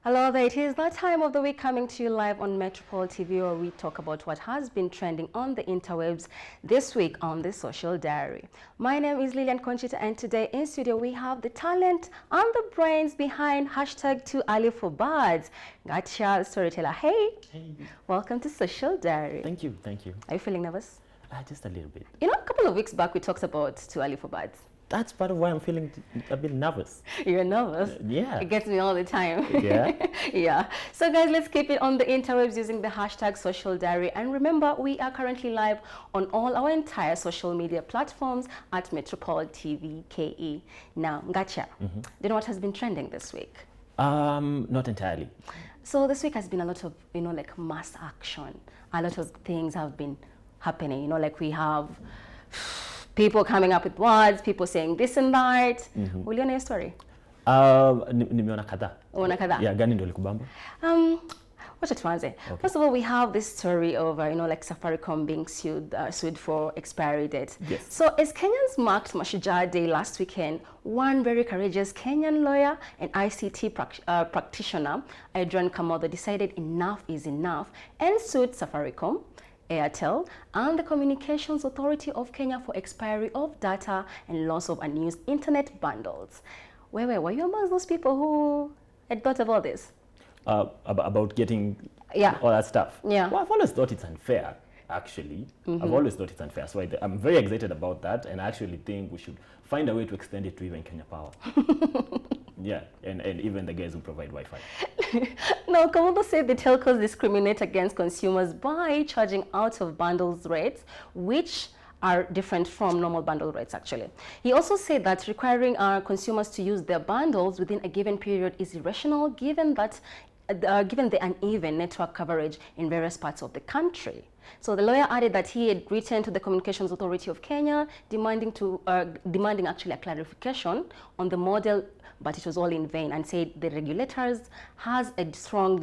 Hello there, it is that time of the week coming to you live on Metropole TV where we talk about what has been trending on the interwebs this week on the Social Diary. My name is Lilian Conchita and today in studio we have the talent and the brains behind hashtag Too Early for Birds. Ngartia, the storyteller. Hey. Welcome to Social Diary. Thank you. Are you feeling nervous? Just a little bit. You know, a couple of weeks back we talked about Too Early for Birds. That's part of why I'm feeling a bit nervous. You're nervous? Yeah. It gets me all the time. Yeah? Yeah. So guys, let's keep it on the interwebs using the hashtag Social Diary. And remember, we are currently live on all our entire social media platforms at Metropole TV KE. Now, Ngartia, do you know what has been trending this week? Not entirely. So this week has been a lot of, like mass action. A lot of things have been happening. Like we have people coming up with words, people saying this and that. Will you know your story? Nimeona kadhaa. Umeona kadhaa? Yeah, gani ndio likubamba? Wacha tuanze. First of all, we have this story of, like Safaricom being sued for expiry date. Yes. So as Kenyans marked Mashujaa Day last weekend, one very courageous Kenyan lawyer and ICT practitioner, Adrian Kamodo, decided enough is enough and sued Safaricom, Airtel, and the Communications Authority of Kenya for expiry of data and loss of unused internet bundles. Were you among those people who had thought of all this? About getting all that stuff. Yeah. Well, I've always thought it's unfair, actually. I've always thought it's unfair. So I'm very excited about that, and I actually think we should find a way to extend it to even Kenya Power. Yeah, and even the guys who provide Wi-Fi. Now, Kamodo said the telcos discriminate against consumers by charging out of bundles rates, which are different from normal bundle rates, actually. He also said that requiring our consumers to use their bundles within a given period is irrational, given the uneven network coverage in various parts of the country. So the lawyer added that he had written to the Communications Authority of Kenya demanding actually a clarification on the model, but it was all in vain, and said the regulators has a strong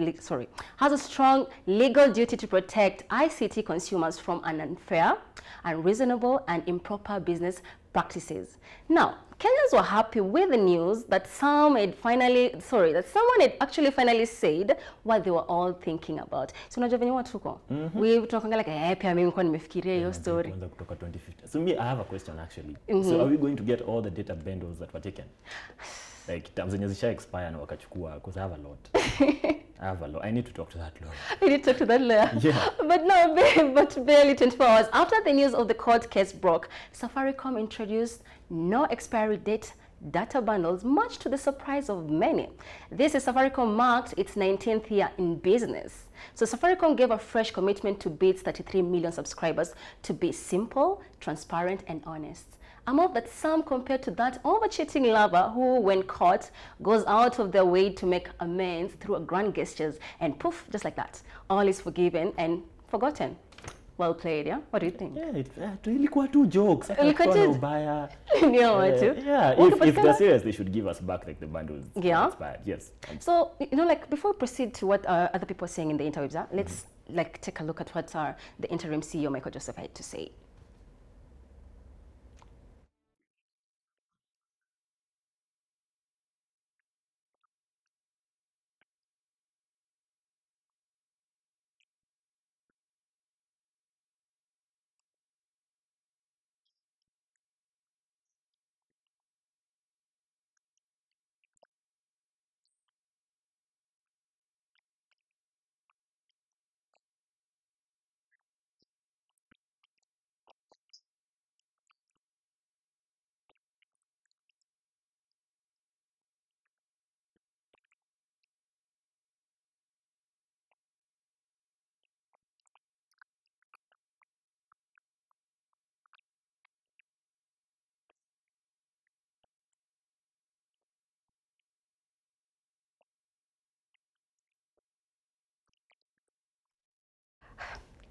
legal duty to protect ICT consumers from an unfair, unreasonable, and improper business practices. Now, Kenyans were happy with the news that someone had actually finally said what they were all thinking about. So unajua venye watu tuko. We tunakwanga like pia mimi nilikuwa nimefikiria hiyo story. Kutoka 2015. So me, I have a question actually. So are we going to get all the data bundles that were taken? Like terms zenye zisha expire na wakachukua, because I have a lot. I need to talk to that lawyer. You need to talk to that lawyer? Yeah. But barely 24 hours after the news of the court case broke, Safaricom introduced no expiry date data bundles, much to the surprise of many. This is Safaricom marked its 19th year in business. So Safaricom gave a fresh commitment to be its 33 million subscribers to be simple, transparent, and honest. A move that some compare to that of a cheating lover who, when caught, goes out of their way to make amends through grand gestures, and poof, just like that, all is forgiven and forgotten. Well played, yeah? What do you think? Yeah, ilikuwa two jokes. Yeah, if they're serious, they should give us back like the bundles. Yeah. Expired. Yes. So, like before we proceed to what other people are saying in the interviews, let's take a look at what the interim CEO, Michael Joseph, had to say.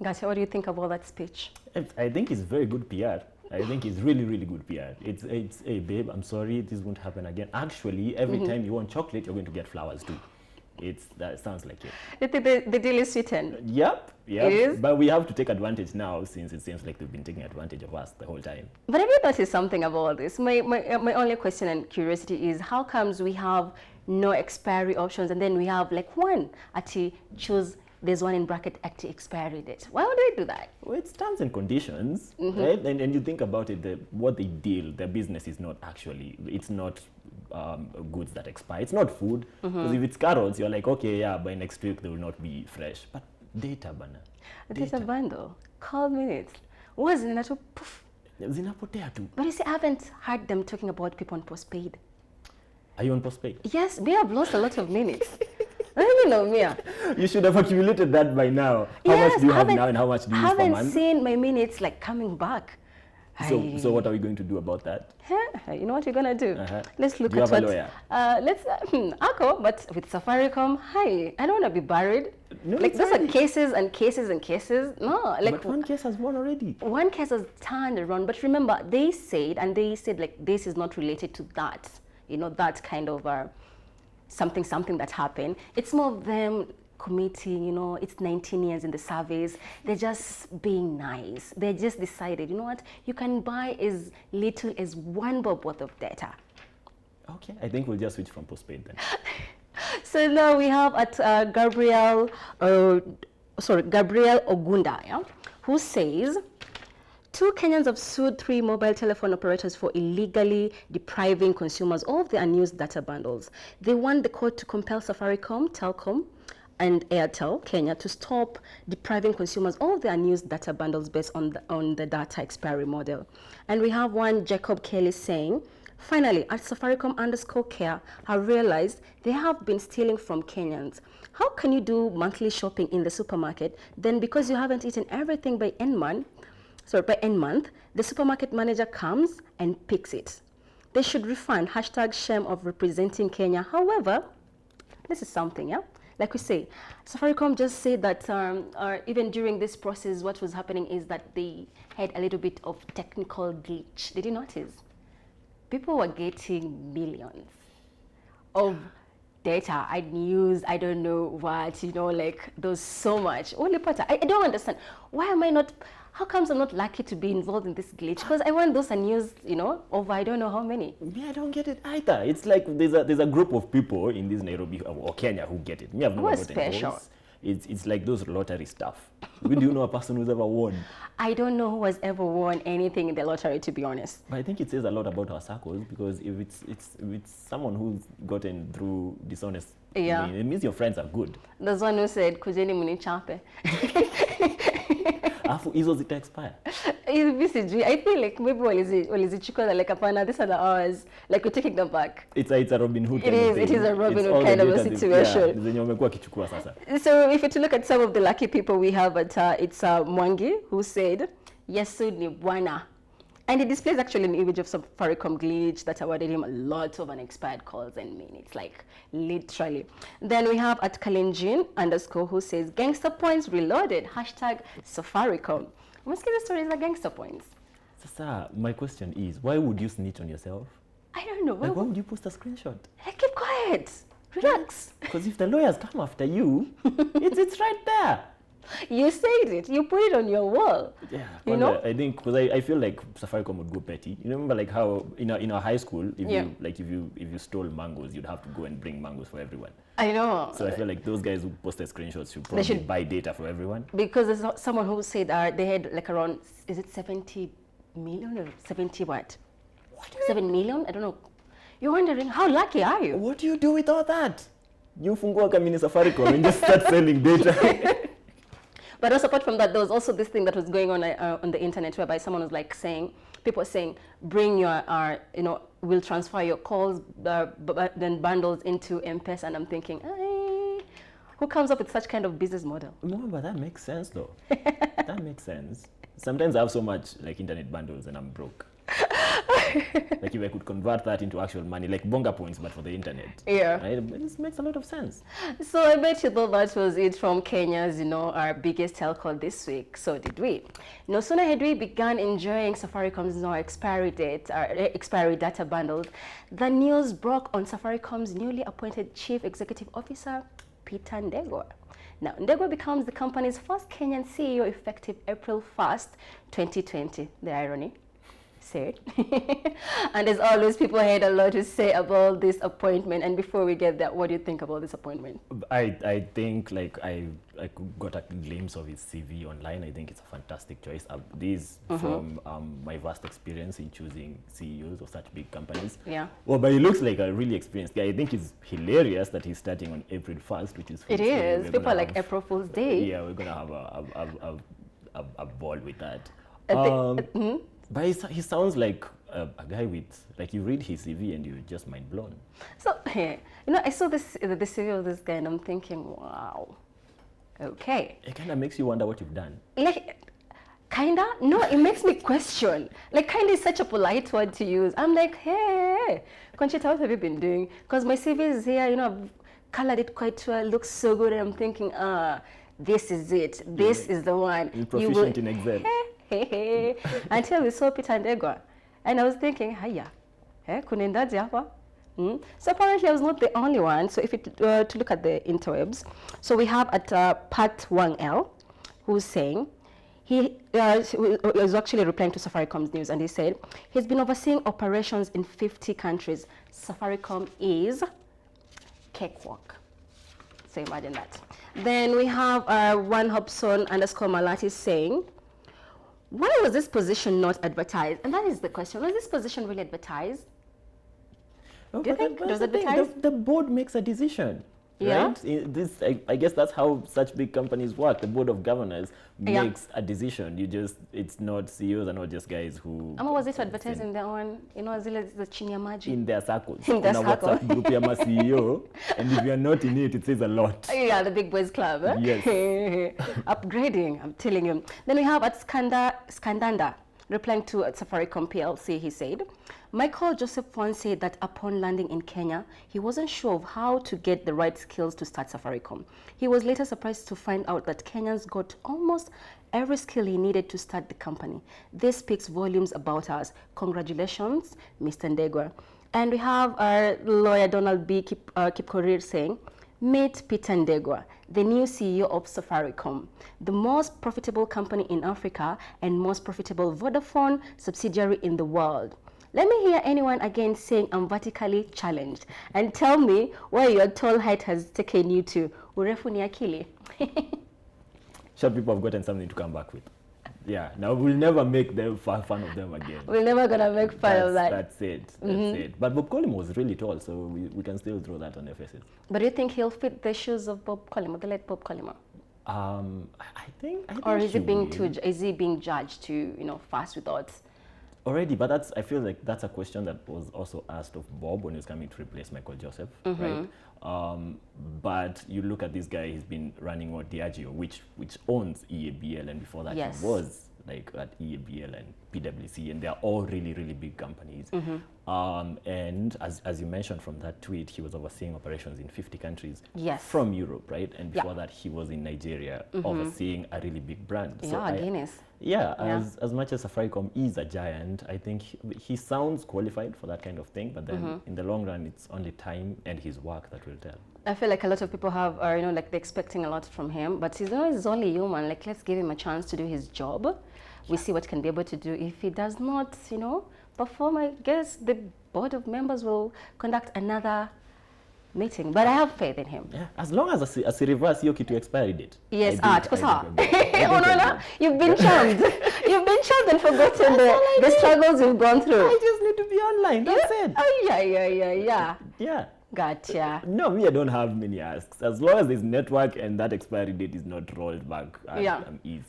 Ngartia, what do you think of all that speech? I think it's very good PR. I think it's really, really good PR. It's hey babe, I'm sorry, this won't happen again. Actually, every time you want chocolate, you're going to get flowers too. That sounds like it. You think the deal is sweetened? Yep. It is? But we have to take advantage now, since it seems like they've been taking advantage of us the whole time. But have you noticed something about this? My only question and curiosity is, how comes we have no expiry options and then we have like one actually choose, there's one in bracket actually expiry date? Why would they do that? Well, it's terms and conditions, right? And you think about it, what they deal, their business is not actually, it's not goods that expire. It's not food. Because if it's carrots, you're like, okay, yeah, by next week they will not be fresh. But data bana. Data bundle, call minutes. Was it not poof? Zinapotea tu. But you see, I haven't heard them talking about people on postpaid. Are you on postpaid? Yes, we have lost a lot of minutes. I don't know, Mia. You should have accumulated that by now. How Yes, much do you have now and how much do you use per haven't month? seen my minutes like coming back. So what are we going to do about that? You know what you're gonna do? Let's look Do you at have a what. lawyer? Let's Ako, but with Safaricom, hi, I don't want to be buried. No, Like it's those are fine. cases and cases and cases. No, like But one case has won already. one case has turned around. But remember, they said like this is not related to that. You know, that kind of something that happened. It's more of them committing, you know, it's 19 years in the service. They're just being nice. They just decided, you know what, you can buy as little as 1 bob worth of data. Okay, I think we'll just switch from postpaid then. So now we have at Gabriel Ogunda, yeah, who says, 2 Kenyans have sued 3 mobile telephone operators for illegally depriving consumers of their unused data bundles. They want the court to compel Safaricom, Telcom, and Airtel Kenya to stop depriving consumers of their unused data bundles based on the data expiry model. And we have one Jacob Kelly saying, finally, at Safaricom_care have realized they have been stealing from Kenyans. How can you do monthly shopping in the supermarket, then because you haven't eaten everything by end month, the supermarket manager comes and picks it? They should refund, #shame of representing Kenya. However, this is something, yeah? Like we say, Safaricom just said that even during this process, what was happening is that they had a little bit of technical glitch. Did you notice? People were getting millions of data, news, I don't know what, you know, like there's so much. Only part, I don't understand. Why am I not, how comes I'm not lucky to be involved in this glitch? Because I want those unused, you know, over I don't know how many. Me, I don't get it either. It's like there's a group of people in this Nairobi or Kenya who get it. Me, I've never What's gotten special? those. It's like those lottery stuff. Do you know a person who's ever won? I don't know who has ever won anything in the lottery, to be honest. But I think it says a lot about our circles, because if it's someone who's gotten through dishonest, Yeah. it means your friends are good. There's one who said, kujeni munichape. Afu hizo zita expire. I feel like maybe walizichukua like apana, these are the hours, like we're taking them back. It's a Robin Hood It kind of is, it thing. is a Robin It's Hood all the kind of a data they've- situation. Yeah, zenye wamekuwa wakichukua sasa. So if you to look at some of the lucky people we have at it's Mwangi, who said, Yesu ni bwana. And he displays actually an image of Safaricom glitch that awarded him a lot of unexpired calls and minutes, like literally. Then we have at Kalenjin _ who says, gangster points reloaded, #Safaricom. Umesikia the stories like gangster points? Sasa, my question is, why would you snitch on yourself? I don't know. Like, why would you post a screenshot? Like, keep quiet. Relax. Because if the lawyers come after you, it's right there. You said it. You put it on your wall. Yeah, You know? I think because I feel like Safaricom would go petty. You remember like how in our high school, if you stole mangoes, you'd have to go and bring mangoes for everyone. I know. So I feel like those guys who posted screenshots should probably buy data for everyone. Because there's someone who said they had like around, is it 70 million or 70 what? 7 million? I don't know. You're wondering, how lucky are you? What do you do with all that? You fungua kamini Safaricom and just start selling data. But also apart from that, there was also this thing that was going on the internet whereby someone was like saying, people saying, bring your, we'll transfer your calls, then bundles into M-Pesa. And I'm thinking, who comes up with such kind of business model? No, but that makes sense though. That makes sense. Sometimes I have so much like internet bundles and I'm broke. Like if I could convert that into actual money, like bonga points, but for the internet. Yeah. Right? This makes a lot of sense. So I bet you thought that was it from Kenya's, our biggest telco this week. So did we. No sooner had we begun enjoying Safaricom's expiry data bundles, the news broke on Safaricom's newly appointed Chief Executive Officer, Peter Ndegwa. Now, Ndegwa becomes the company's first Kenyan CEO effective April 1st, 2020. The irony. Say it. And as always, people had a lot to say about this appointment. And before we get there, what do you think about this appointment? I think like I got a glimpse of his CV online. I think it's a fantastic choice. This from my vast experience in choosing CEOs of such big companies. Yeah. Well, but he looks like a really experienced guy. I think it's hilarious that he's starting on April 1st, which is. It is. People are like April Fool's Day. Yeah, we're gonna have a ball with that. But he sounds like a guy with, like, you read his CV and you're just mind blown. So, I saw the CV of this guy and I'm thinking, wow, okay. It kind of makes you wonder what you've done. Like, kinda? No, it makes me question. Like, kinda is such a polite word to use. I'm like, hey, Conchita, what have you been doing? Because my CV is here, I've colored it quite well, looks so good, and I'm thinking, this is it. This is the one. You're proficient in Excel. Hey. Until we saw Peter Ndegwa. And I was thinking, haya, kunendaje hapa? So apparently I was not the only one. So if to look at the interwebs, so we have at Pat Wang L, who's saying, he was actually replying to Safaricom's news, and he said, he's been overseeing operations in 50 countries. Safaricom is cakewalk. So imagine that. Then we have one Hobson _ Malati saying, why was this position not advertised? And that is the question. Was this position really advertised? Oh, Do you think it was advertised? The board makes a decision. Yeah. Right? I guess that's how such big companies work. The board of governors makes a decision. It's not CEOs are not just guys who. Ama was it advertised in their own, zile the chini ya maji? In their circles. In their circle. WhatsApp group ya CEO, and if you're not in it, it says a lot. Yeah, the big boys club. Yes. Upgrading, I'm telling you. Then we have at Skandanda, replying to Safaricom PLC, he said, Michael Joseph once said that upon landing in Kenya, he wasn't sure of how to get the right skills to start Safaricom. He was later surprised to find out that Kenyans got almost every skill he needed to start the company. This speaks volumes about us. Congratulations, Mr. Ndegwa. And we have our lawyer Donald B. Kipkorir saying, meet Peter Ndegwa, the new CEO of Safaricom, the most profitable company in Africa and most profitable Vodafone subsidiary in the world. Let me hear anyone again saying I'm vertically challenged, and tell me where your tall height has taken you to. Urefu ni akili. Short people have gotten something to come back with. Yeah, now we'll never make them fun of them again. We're never gonna make fun of that. That's it. But Bob Collymore was really tall, so we can still throw that on their faces. But do you think he'll fit the shoes of Bob Collymore, the late Bob Collymore? I think. Or is he being judged to fast with odds? Already, but I feel like that's a question that was also asked of Bob when he was coming to replace Michael Joseph, right? But you look at this guy; he's been running Diageo, which owns EABL, and before that he was like at EABL and PwC, and they're all really, really big companies. And as you mentioned from that tweet, he was overseeing operations in 50 countries from Europe, right? And before that, he was in Nigeria overseeing a really big brand. Yeah, Guinness. As much as Safaricom is a giant, I think he sounds qualified for that kind of thing, but then in the long run, it's only time and his work that will tell. I feel like a lot of people are like they're expecting a lot from him, but he's only human. Like, let's give him a chance to do his job. We see what can be able to do. If he does not, perform, I guess the board of members will conduct another meeting. But I have faith in him. Yeah, as long as I reverse your kitu expiry date. Yes, no. You've been charmed. You've been charmed and forgotten the struggles you've gone through. I just need to be online. That's it. Oh, yeah. Gotcha. No, me, I don't have many asks. As long as there's network and that expiry date is not rolled back, I'm easy.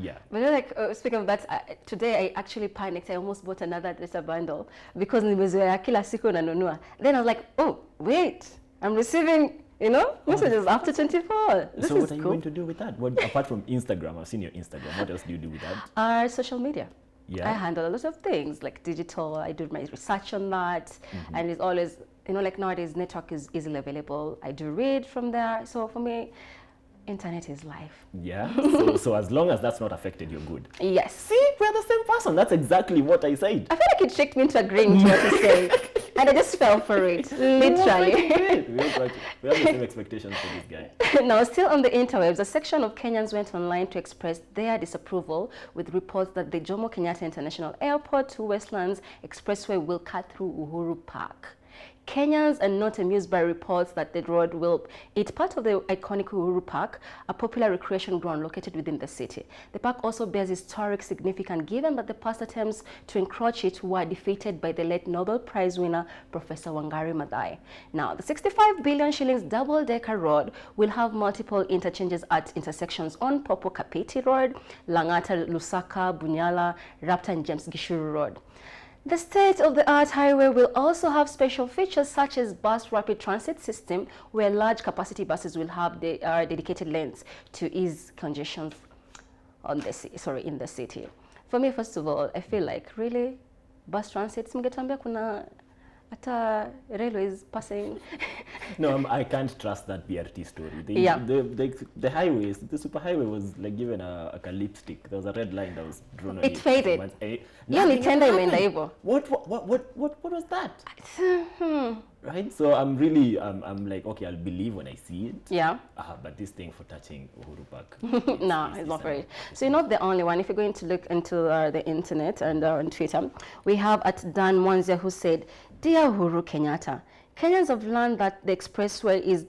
Yeah. But speaking of that, today I actually panicked. I almost bought another data bundle because nimezoea kila siku nanunua. Then I was like, oh, wait, I'm receiving, messages after 24. This so is what are you cool. going to do with that? What, apart from Instagram, I've seen your Instagram. What else do you do with that? Social media. Yeah. I handle a lot of things like digital. I do my research on that, and it's always, like nowadays, network is easily available. I do read from there. So for me, internet is life. Yeah. So as long as that's not affected, you're good. Yes. See, we're the same person. That's exactly what I said. I feel like it tricked me into agreeing to what you say. And I just fell for it, literally. We have the same expectations for this guy. Now, still on the interwebs, a section of Kenyans went online to express their disapproval with reports that the Jomo Kenyatta International Airport to Westlands Expressway will cut through Uhuru Park. Kenyans are not amused by reports that the road will eat part of the iconic Uhuru Park, a popular recreation ground located within the city. The park also bears historic significance given that the past attempts to encroach it were defeated by the late Nobel Prize winner, Professor Wangari Maathai. Now, the 65 billion shillings double-decker road will have multiple interchanges at intersections on Popo Kapiti Road, Langata, Lusaka, Bunyala, Rapta and James Gishuru Road. The state-of-the-art highway will also have special features such as bus rapid transit system, where large capacity buses will have dedicated lanes to ease congestion on the in the city. For me, first of all, I feel like really bus transit, mngetambia kuna hata railways passing. No, I can't trust that BRT story. The highways, the superhighway was like given a lipstick. There was a red line that was drawn on it. It faded. What was that? Right? So I'm like, okay, I'll believe when I see it. Yeah. But this thing for touching Uhuru Park. No, it's not very. So you're not the only one. If you're going to look into the internet and on Twitter, we have at Dan Mwanzia who said, "Dear Uhuru Kenyatta, Kenyans have learned that the expressway is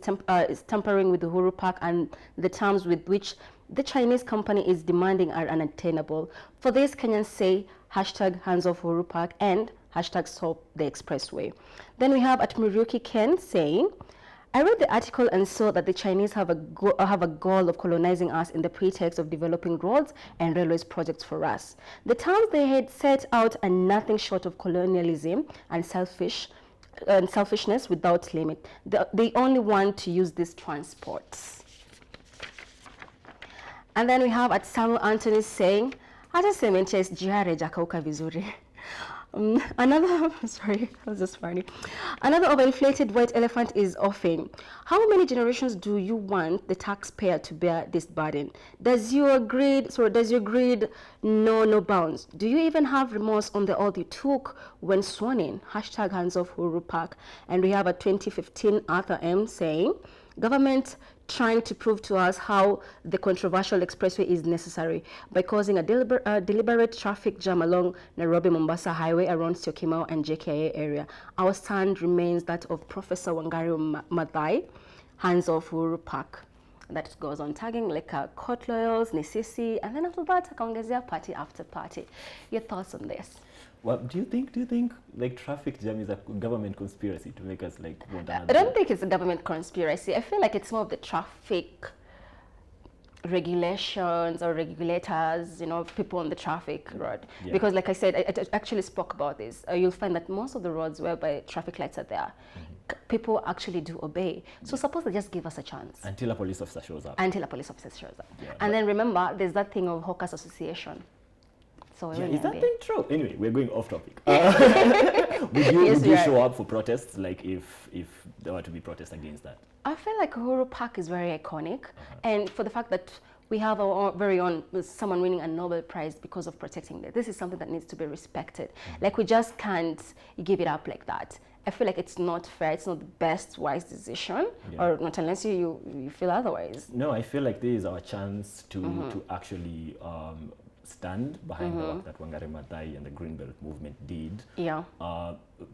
tampering with Uhuru Park and the terms with which the Chinese company is demanding are unattainable. For this, Kenyans say hashtag hands off Uhuru Park and hashtag stop the expressway." Then we have at Muruki Ken saying, "I read the article and saw that the Chinese have a goal of colonizing us in the pretext of developing roads and railways projects for us. The terms they had set out are nothing short of colonialism and selfishness without limit. They only want to use these transports." And then we have at Samuel Anthony saying, "Hata sementia SGR jakauka vizuri." Another overinflated white elephant is offing. How many generations do you want the taxpayer to bear this burden? Does your greed know no bounds? Do you even have remorse on the oath you took when sworn in? Hashtag hands off Uhuru Park. And we have a 2015 Arthur M saying, "Government trying to prove to us how the controversial expressway is necessary by causing a deliberate traffic jam along Nairobi-Mombasa Highway around Syokimau and JKIA area. Our stand remains that of Professor Wangari Maathai, hands off Uhuru Park." That goes on tagging like court lawyers, Nisisi, and then after that, akaongezea party after party. Your thoughts on this? Well, do you think like traffic jam is a government conspiracy to make us like want another? I don't think it's a government conspiracy. I feel like it's more of the traffic regulations or regulators, people on the traffic road. Yeah. Because like I said, I actually spoke about this. You'll find that most of the roads whereby traffic lights are there, people actually do obey. So suppose they just give us a chance. Until a police officer shows up. Yeah, and then remember, there's that thing of Hawkers Association. So yeah, is that thing true? Anyway, we're going off topic. Would you show up for protests, like if there were to be protests against that? I feel like Uhuru Park is very iconic, and for the fact that we have our very own someone winning a Nobel Prize because of protecting it. This is something that needs to be respected. Like we just can't give it up like that. I feel like it's not fair. It's not the best wise decision, or not unless you feel otherwise. No, I feel like this is our chance to actually stand behind the work that Wangari Maathai and the Green Belt movement did. Yeah.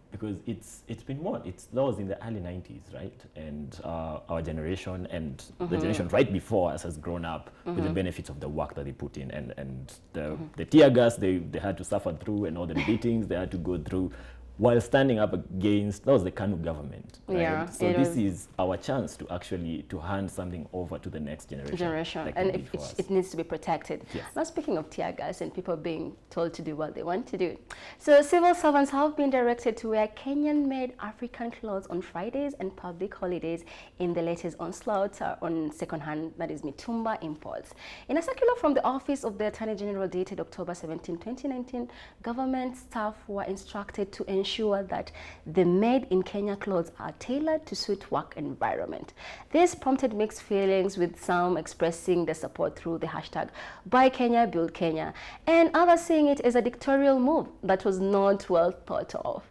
Because it's been what? That was in the early 90s, right? And our generation and the generation right before us has grown up with the benefits of the work that they put in, and the tear gas they had to suffer through, and all the beatings they had to go through, while standing up against, that was the Kanu government, right? Yeah, so this is our chance to actually hand something over to the next generation. Like and it needs to be protected. Yes. Now speaking of tear gas and people being told to do what they want to do. So civil servants have been directed to wear Kenyan-made African clothes on Fridays and public holidays in the latest onslaught on second-hand, that is mitumba imports. In a circular from the Office of the Attorney General dated October 17, 2019, government staff were instructed to ensure that the made in Kenya clothes are tailored to suit work environment. This prompted mixed feelings, with some expressing their support through the hashtag Buy Kenya, Build Kenya, and others seeing it as a dictatorial move that was not well thought of.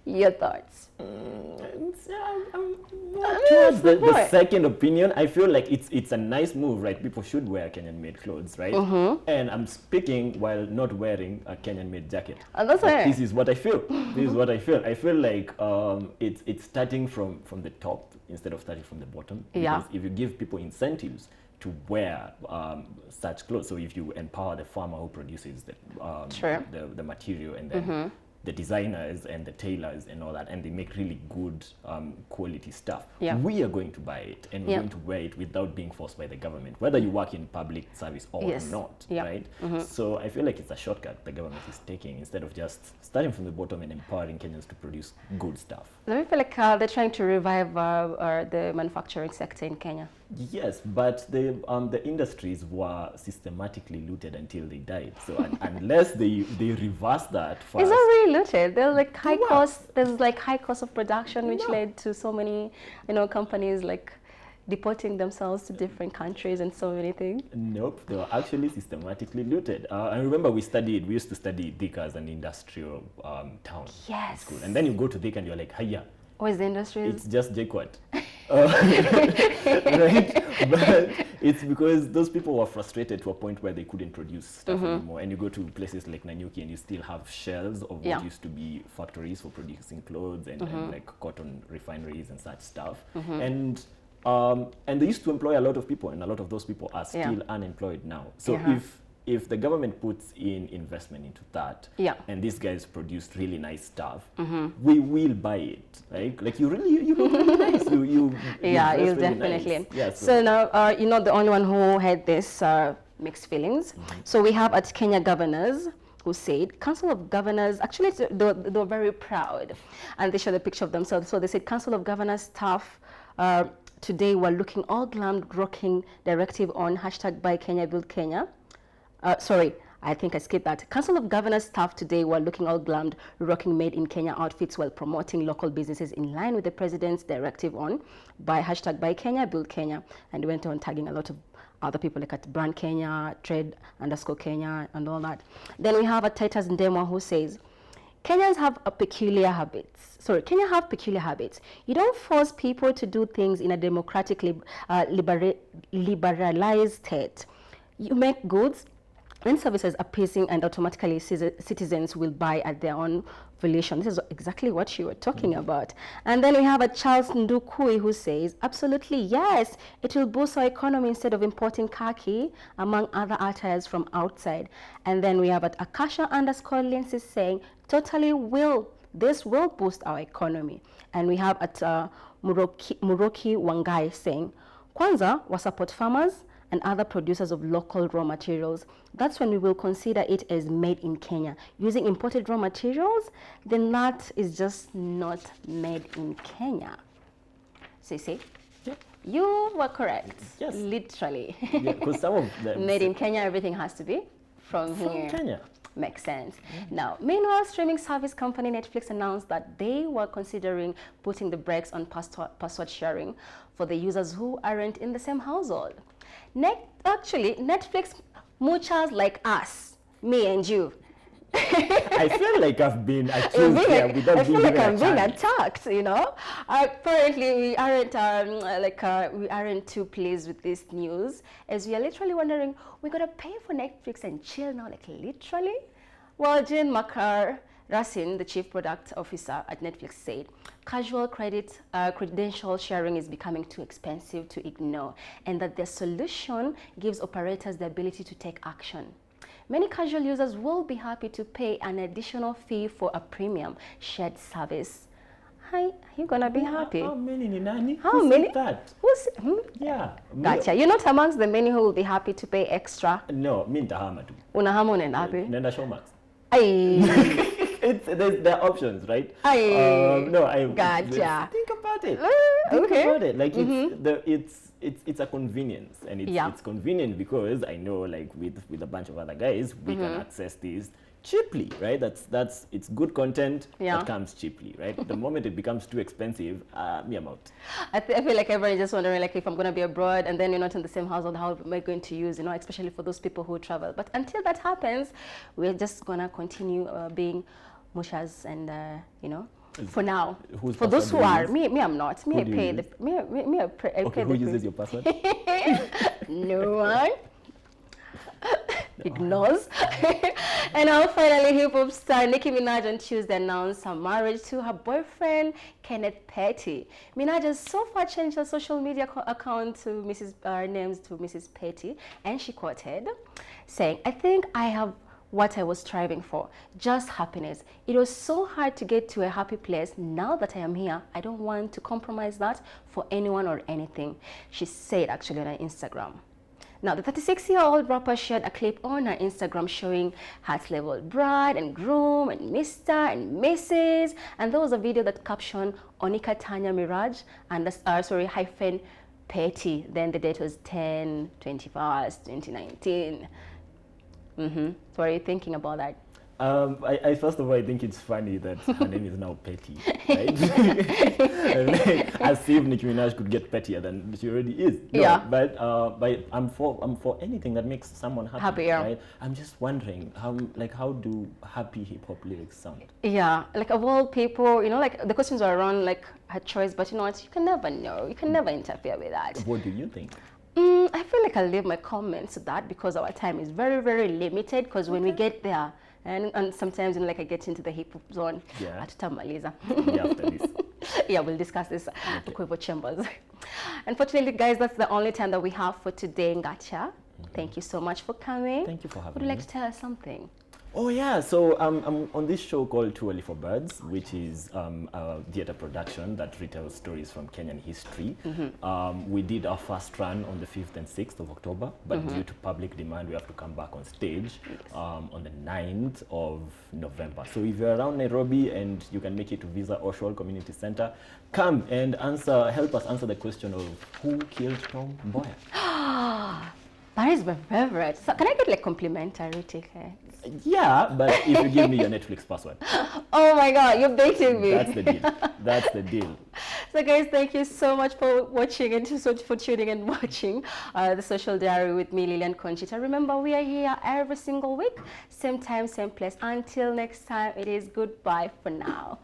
Your thoughts? I'm more towards the second opinion. I feel like it's a nice move, right? People should wear Kenyan-made clothes, right? And I'm speaking while not wearing a Kenyan-made jacket. That's right. This is what I feel. This is what I feel. I feel like it's starting from the top instead of starting from the bottom. Yeah. Because if you give people incentives to wear such clothes, so if you empower the farmer who produces the material and then the designers and the tailors and all that, and they make really good quality stuff. Yeah. We are going to buy it, and we're going to wear it without being forced by the government, whether you work in public service or not, right? So I feel like it's a shortcut the government is taking instead of just starting from the bottom and empowering Kenyans to produce good stuff. Do you feel like they're trying to revive the manufacturing sector in Kenya? Yes, but the industries were systematically looted until they died. So unless they reverse that first. It's not really looted. There's like high cost. There's like high cost of production, which led to so many, companies like deporting themselves to different countries and so many things. Nope, they were actually systematically looted. I remember we used to study Thika as an industrial town. Yes. School. And then you go to Thika and you're like, hiya. What is the industry? It's just JKUAT. Right? But it's because those people were frustrated to a point where they couldn't produce stuff anymore. And you go to places like Nanyuki and you still have shells of what used to be factories for producing clothes and like cotton refineries and such stuff. And they used to employ a lot of people, and a lot of those people are still unemployed now. So if the government puts in investment into that, and these guys produced really nice stuff, we will buy it. Like you look really nice. You you'll really definitely. Nice. Yeah, so now you're not the only one who had this mixed feelings. So we have at Kenya governors who said, Council of Governors, actually they were very proud, and they showed a picture of themselves. So they said, Council of Governors staff today were looking all glammed, rocking directive on hashtag Buy Kenya, Build Kenya. Sorry, I think I skipped that. Council of Governors staff today were looking all glammed, rocking made in Kenya outfits while promoting local businesses in line with the president's directive on hashtag Buy Kenya, Build Kenya. And they went on tagging a lot of other people like at Brand Kenya, Trade_Kenya, and all that. Then we have a Titus Ndemwa who says, Kenya have peculiar habits. You don't force people to do things in a democratically liberalized state. You make goods and services appeasing, and automatically citizens will buy at their own volition. This is exactly what you were talking about. And then we have a Charles Ndukui who says, absolutely yes, it will boost our economy instead of importing khaki, among other attires from outside. And then we have at Akasha_Lindsay saying, totally will. This will boost our economy. And we have at Muroki Wangai saying, Kwanza, we support farmers and other producers of local raw materials. That's when we will consider it as made in Kenya. Using imported raw materials, then that is just not made in Kenya. So you see, you were correct. Yes. Literally. Yeah, because some of them made in Kenya, everything has to be from here. Kenya. Makes sense. Now, meanwhile, streaming service company Netflix announced that they were considering putting the brakes on password sharing for the users who aren't in the same household. Actually, Netflix moochers like us, me and you. I feel like I've been accused here without I feel like I'm being chance. attacked, Apparently, we aren't too pleased with this news, as we are literally wondering, we're going to pay for Netflix and chill now, like literally? Well, Jane Makar Rasin, the chief product officer at Netflix, said, casual credential sharing is becoming too expensive to ignore, and that their solution gives operators the ability to take action. Many casual users will be happy to pay an additional fee for a premium shared service. Hi, you're gonna be happy. How many ni nani? How Who many? said that? Yeah. Gotcha. You're not amongst the many who will be happy to pay extra. No, mi nitahama tu. Unahama unaenda wapi? Nenda Showmax. Ay. There are options, right? Gotcha. Think about it. Okay. Think about it. Like it's a convenience, and it's convenient because I know, like with a bunch of other guys, we can access these cheaply, right? It's good content that comes cheaply, right? The moment it becomes too expensive, me, I'm out. I feel like everyone is just wondering, like, if I'm going to be abroad and then you're not in the same household, how am I going to use, especially for those people who travel. But until that happens, we're just going to continue being mushas and, For now. Whose For those who password are, do you me, I'm not. Me, Who I do you pay use? the, me, I pay Okay, who the uses your password? No one. Ignores. And now finally, hip hop star Nicki Minaj on Tuesday announced her marriage to her boyfriend Kenneth Petty. Minaj has so far changed her social media account to names to Mrs. Petty, and she quoted, saying, "I think I have what I was striving for, just happiness. It was so hard to get to a happy place. Now that I am here, I don't want to compromise that for anyone or anything," she said actually on her Instagram. Now, the 36-year-old rapper shared a clip on her Instagram showing heart-level bride and groom and Mr. and Mrs. And there was a video that captioned Onika Tanya Miraj and hyphen Petty. Then the date was 10/21/2019. What are you thinking about that? I first of all, I think it's funny that her name is now Petty, right? As if Nicki Minaj could get pettier than she already is. No, Yeah. But I'm for anything that makes someone happy. Happier. Right? I'm just wondering how do happy hip hop lyrics sound? Yeah, like of all people, like the questions are around like her choice, but you know what? You can never know. You can never interfere with that. What do you think? I feel like I'll leave my comments to that because our time is very, very limited. Because when we get there, and sometimes like I get into the hip hop zone, Yeah. Tutamaliza. Yeah, after this. Yeah, we'll discuss this Quivo Chambers. Unfortunately, guys, that's the only time that we have for today, Ngartia. Thank you so much for coming. Thank you for having Would you like me. to tell us something? Oh yeah, so I'm on this show called Too Early for Birds, which is a theatre production that retells stories from Kenyan history. We did our first run on the 5th and 6th of October, but due to public demand, we have to come back on stage on the 9th of November. So if you're around Nairobi and you can make it to Visa Oshol Community Center, come and help us answer the question of who killed Tom Mboya. That is my favorite. So can I get like complimentary tickets? Yeah, but if you give me your Netflix password. Oh my God, you're baiting me. That's the deal. That's the deal. So guys, thank you so much for watching and for tuning and watching the Social Diary with me, Lilian Conchita. Remember, we are here every single week, same time, same place. Until next time, it is goodbye for now.